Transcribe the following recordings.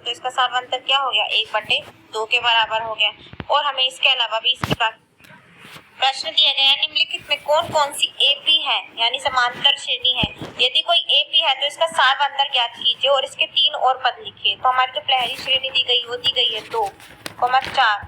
तो इसका सार्वंतर क्या हो गया, 1/2 के बराबर हो गया। और हमें इसके अलावा भी इसकी प्रश्न दिया गया है, निम्नलिखित में कौन कौन सी एपी है यानी समांतर श्रेणी है। यदि कोई एपी है तो इसका सार्वंतर ज्ञात कीजिए और इसके 3 और पद लिखिए। तो हमारी जो पहली श्रेणी दी गई वो दी गई है 2, 4,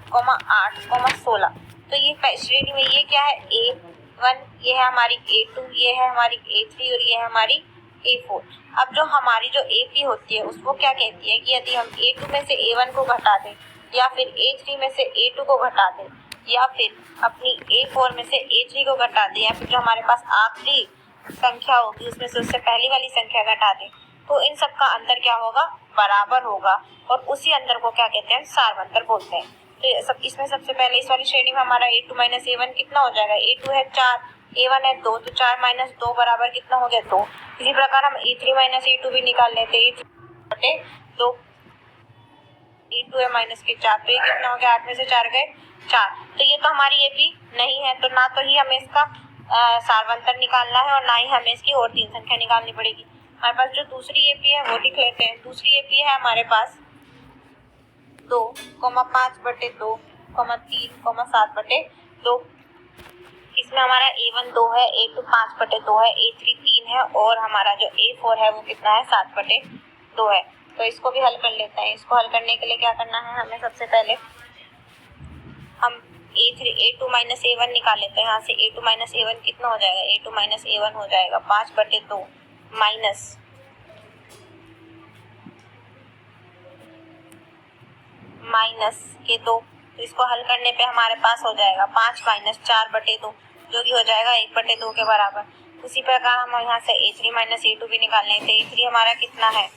8, 16। तो ये श्रेणी में ये क्या है, A1, ये है हमारी A2, ये है हमारी A3 और ये है हमारी A4। अब जो हमारी जो एपी होती है उसको क्या कहती है कि यदि हम A2 में से A1 को घटा दें या फिर A3 में से A2 को घटा दें या फिर अपनी A4 में से A3 को घटा दें या फिर जो हमारे पास आखिरी संख्या होगी उसमें से उससे पहली वाली संख्या घटा दें, तो इन सब का अंतर क्या होगा, बराबर होगा। और उसी अंतर को क्या कहते हैं, सार्वंतर बोलते हैं। तो इसमें सबसे पहले इस वाली श्रेणी में हमारा A2 - A1 कितना हो जाएगा, A2 है 4, A1 है 2, तो 4 - 2 बराबर कितना हो गया, 2। इसी प्रकार हम A3 - A2 भी निकाल लेते हैं, A3/2, A2 है -4, तो ये कितना हो गया, 8 में से 4 गए 4। तो ये तो हमारी एपी नहीं है, तो ना तो ही हमें इसका सार्वंतर निकालना है और ना ही हमें इसकी और 3 संख्या निकालनी पड़ेगी। हमारे पास जो दूसरी एपी है वो लिख लेते हैं। दूसरी एपी है हमारे पास 2, 5/2, 3, 7/2। इसमें हमारा A1 2 है, A2 5/2 है, A3 3 है और हमारा जो A4 है वो कितना है, 7/2 है। तो इसको भी हल कर लेते हैं। इसको हल करने के लिए क्या करना है, हमें सबसे पहले हम A2 - A1 निकाल लेते हैं। यहाँ से A2 - A1 कितना हो जाएगा, A2 - A1 हो जाएगा 5/2 माइनस के 2। तो इसको हल करने पे हमारे पास हो जाएगा 5 - 4/2 जो कि हो जाएगा 1/2 के बराबर। उसी प्रकार हम यहाँ से A3 - A2 भी निकाल लेते हैं। A3 हमारा कितना है,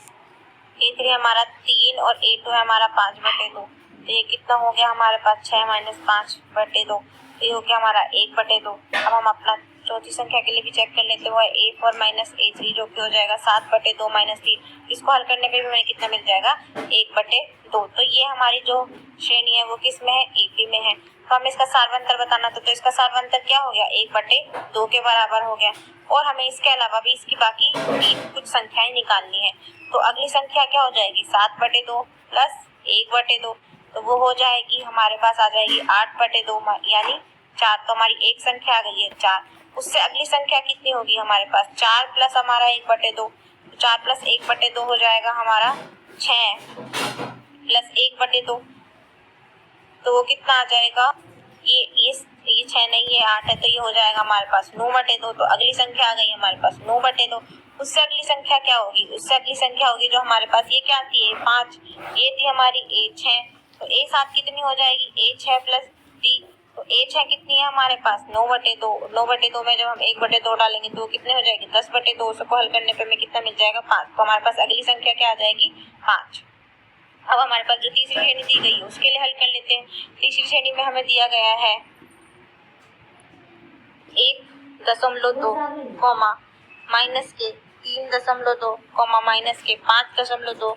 A3 हमारा 3 और A2 है हमारा 5/2। तो ये कितना हो गया हमारे पास, 6 - 5/2, तो ये हो गया हमारा 1/2। अब हम अपना चौथी संख्या के लिए भी चेक कर लेते हैं, वो है A4 - A3 जो कि हो जाएगा 7/2 - 3। इसको हल करने पे भी हमें कितना मिल जाएगा, 1/2। तो ये हमारी जो श्रेणी है वो किस में है, एपी में है। तो हमें इसका सार्वंतर बताना था, तो इसका सार्वंतर क्या हो गया, 1/2 के बराबर हो गया। और हमें इसके अलावा भी इसकी बाकी कुछ संख्याएं निकालनी है। तो अगली संख्या क्या हो जाएगी, 7/2 प्लस 1/2, तो वो हो जाएगी हमारे पास आ जाएगी 8/2 यानी 4। तो हमारी एक संख्या आ गई है 4। उससे अगली संख्या कितनी होगी हमारे पास, 4 प्लस हमारा 1/2, 4 प्लस 1/2 हो जाएगा हमारा 6 प्लस 1/2, तो वो कितना आ जाएगा, ये 6 नहीं, ये 8 है, तो ये हो जाएगा हमारे पास 9/2। तो अगली संख्या आ गई हमारे पास 9/2। उससे अगली संख्या क्या होगी, उससे अगली संख्या होगी जो हमारे पास, ये क्या आती है, 5, ये थी हमारी A6, तो A7 कितनी हो जाएगी, A6 प्लस D, तो A6 कितनी है हमारे पास, 9/2। 9/2 में जब हम 1/2 डालेंगे तो वो कितने हो जाएगी, 10/2। उसको हल करने पे हमें कितना मिल जाएगा, 5। तो हमारे पास अगली संख्या क्या आ जाएगी, 5। अब हमारे पास जो तीसरी श्रेणी दी गई है उसके लिए हल कर लेते हैं। तीसरी श्रेणी में हमें दिया गया है 1.2 माइनस के 3.2 माइनस के 5.2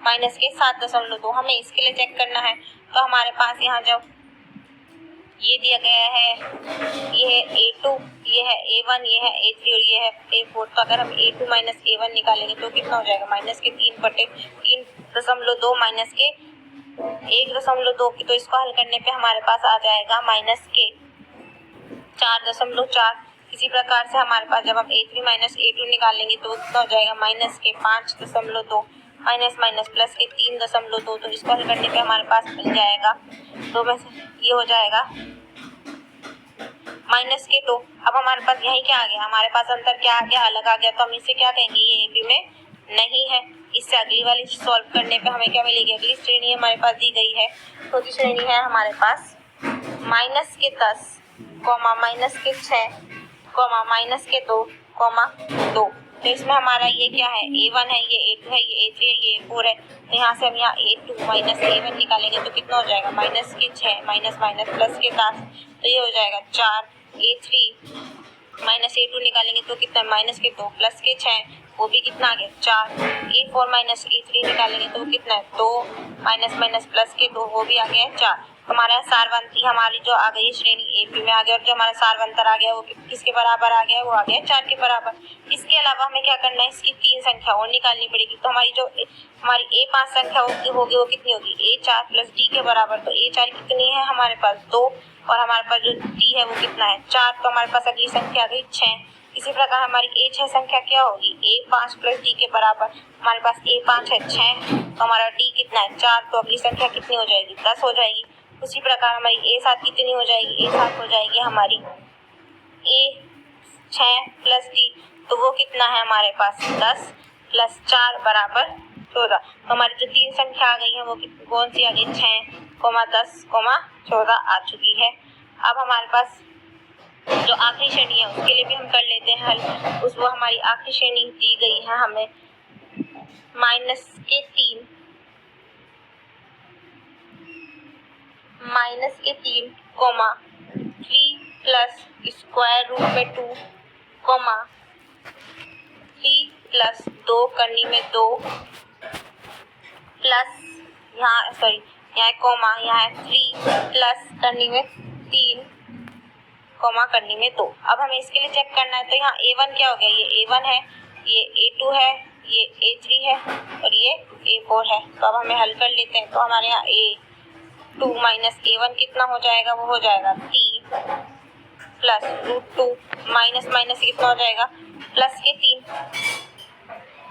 माइनस के 7.2। हमें इसके लिए चेक करना है। तो हमारे पास यहाँ जब ये दिया गया है, ये है A2, ये है A1, ये है A3 और ये है A4। तो अगर हम A2 - A1 निकालेंगे तो कितना हो जाएगा, माइनस के 3.2 माइनस के 1.2 की। तो इसको हल करने पे हमारे पास आ जाएगा माइनस के 4.4। इसी प्रकार से हमारे पास जब हम A3 - A2 निकालेंगे तो कितना हो जाएगा, माइनस के 5.2 माइनस माइनस प्लस के 3.2। तो इसको हल करने पे हमारे पास मिल जाएगा, तो बस ये हो जाएगा माइनस के 2। अब हमारे पास यही क्या आ गया, हमारे पास अंतर क्या आ गया, अलग आ गया। तो हम इसे क्या कहेंगे, ये एपी में नहीं है। इससे अगली वाली सॉल्व करने पे हमें क्या मिलेगी, अगली श्रेणी हमारे पास दी गई है। तो की श्रेणी है हमारे पास माइनस के 10 माइनस के 6 माइनस के 2 2। तो इसमें हमारा ये क्या है, A1 है, ये A2 है, ये A3 है, ये A4 है। तो यहाँ से हम यहाँ A2 माइनस A1 निकालेंगे तो कितना हो जाएगा, माइनस के 6 माइनस माइनस प्लस के 10, तो ये हो जाएगा 4। A3 माइनस A2 निकालेंगे तो कितना, माइनस के 2 प्लस के 6, वो भी कितना आ गया 4। A4 माइनस A3 निकालेंगे तो कितना है 2 माइनस माइनस प्लस के 2, वो भी आ गया 4। हमारा सारवंती हमारी जो आ गई श्रेणी एपी में आ गया, और जो हमारा सारवंतर आ गया वो किसके बराबर आ गया, वो आ गया 4 के बराबर। इसके अलावा हमें क्या करना है, इसकी 3 संख्या और निकालनी पड़ेगी। तो हमारी जो हमारी A5 संख्या होगी वो कितनी होगी, A4 प्लस D के बराबर। तो A4 कितनी है हमारे पास 2, और हमारे पास जो D है वो कितना है 4। तो हमारे पास अगली संख्या आ गई 6। इसी प्रकार हमारी A6 संख्या क्या होगी, A5 प्लस D के बराबर। हमारे पास A5 है 6, तो हमारा D कितना है 4। तो अगली संख्या कितनी हो जाएगी, 10 हो जाएगी। उसी प्रकार हमारी A7 कितनी हो जाएगी, A7 हो जाएगी हमारी A6 प्लस D। तो वो कितना है हमारे पास 10 प्लस 4 बराबर 14। तो हमारी जो 3 संख्या आ गई है वो कौन सी आ गई, 6, 10, 14 आ चुकी है। अब हमारे पास जो आखिरी श्रेणी है उसके लिए भी हम कर लेते हैं हल। वो हमारी आखिरी श्रेणी दी गई है हमें -3 3 प्लस स्क्वायर रूट में 2 3 प्लस 2 करनी में 2 प्लस यहाँ कोमा, यहाँ है 3 प्लस करनी में 3 कोमा करनी में 2। अब हमें इसके लिए चेक करना है। तो यहाँ A1 क्या हो गया, ये A1 है, ये A2 है, ये A3 है और ये A4 है। तो अब हमें हल कर लेते हैं। तो हमारे यहाँ A2 माइनस A1 कितना हो जाएगा, वो हो जाएगा 3 प्लस √2 माइनस माइनस कितना हो जाएगा, प्लस के 3।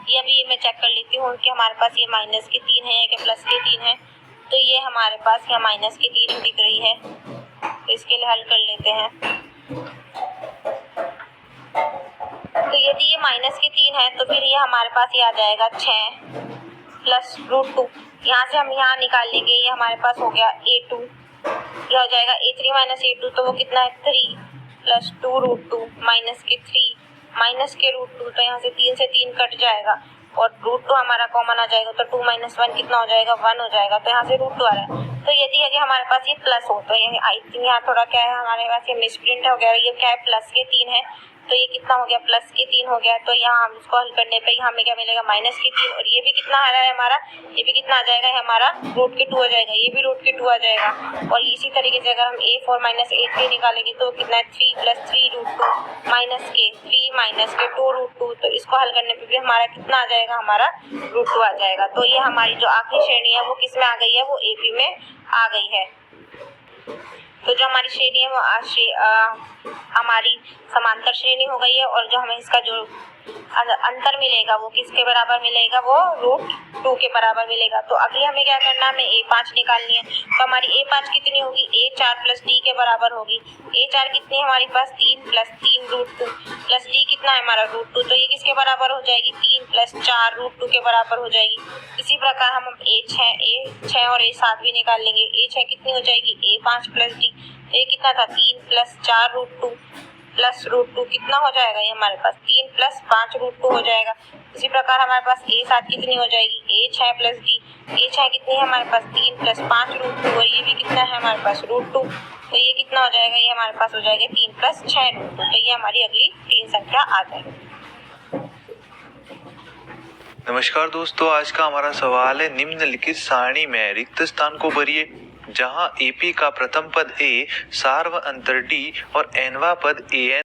ये अभी मैं चेक कर लेती हूँ कि हमारे पास ये माइनस के 3 है या क्या प्लस के 3 है। तो ये हमारे पास यहाँ माइनस के 3 दिख रही है, तो इसके लिए हल कर लेते हैं। तो यदि ये माइनस के 3 है तो फिर ये हमारे पास ये आ जाएगा 6 प्लस √2। यहाँ से हम यहाँ निकाल लेंगे, ये हमारे पास हो गया A2, यह हो जाएगा A3 माइनस A2। तो वो कितना है 3 प्लस 2 √2 माइनस के 3 माइनस के √2। तो यहाँ से 3 से 3 कट जाएगा और √2 हमारा कॉमन आ जाएगा। तो 2 माइनस 1 कितना हो जाएगा, 1 हो जाएगा। तो यहाँ से √2 आ रहा है। तो यदि अगर हमारे पास ये प्लस हो तो ये आई थिंक यहाँ थोड़ा क्या है, हमारे पास ये मिसप्रिंट हो गया। ये क्या है, प्लस के 3 है, तो ये कितना हो गया, प्लस के 3 हो गया। तो यहाँ हम इसको हल करने पे हमें क्या मिलेगा, माइनस के 3। और ये भी कितना आ रहा है हमारा, ये भी कितना आ जाएगा, हमारा √2 हो जाएगा, ये भी √2 आ जाएगा। और इसी तरीके से अगर हम A4 माइनस A3 निकालेंगे तो कितना है 3 प्लस 3 √2 माइनस के 3 माइनस के 2 √2। तो इसको हल करने पे भी हमारा कितना आ जाएगा, हमारा √2 आ जाएगा। तो ये हमारी जो आखिरी श्रेणी है वो किस में आ गई है, वो AP में आ गई है। तो जो हमारी श्रेणी है वो हमारी समांतर श्रेणी हो गई है। और जो हमें इसका जो अंतर मिलेगा वो किसके बराबर मिलेगा, वो √2 के बराबर मिलेगा। तो अगली हमें क्या करना है, हमें A5 निकालनी है। तो हमारी A5 कितनी होगी, A4 प्लस D के बराबर होगी। A4 कितनी है हमारे पास, 3 प्लस 3 √2 प्लस D कितना है हमारा √2। तो ये किसके बराबर हो जाएगी, 3 प्लस 4 √2 के बराबर हो जाएगी। इसी प्रकार हम A6 और A7 भी निकाल लेंगे। A6 कितनी हो जाएगी, A5 प्लस D। तो ये कितना था, 3 प्लस 4 √2 प्लस √2 कितना हो जाएगा, ये हमारे पास 3 प्लस 5 √2 हो जाएगा। इसी प्रकार हमारे पास A7 कितनी हो जाएगी, A6 प्लस D। A6 कितनी है हमारे पास, 3 प्लस 5 √2 और ये भी कितना है हमारे पास √2। तो ये कितना हो जाएगा, ये हमारे पास हो जाएगा 3 प्लस 6 √2। तो ये हमारी अगली 3 संख्या आ जाएगी। नमस्कार दोस्तों, आज का हमारा सवाल है, निम्नलिखित सारणी में रिक्त स्थान को भरिए जहां AP का प्रथम पद A, सार्व अंतर D और nवां पद AN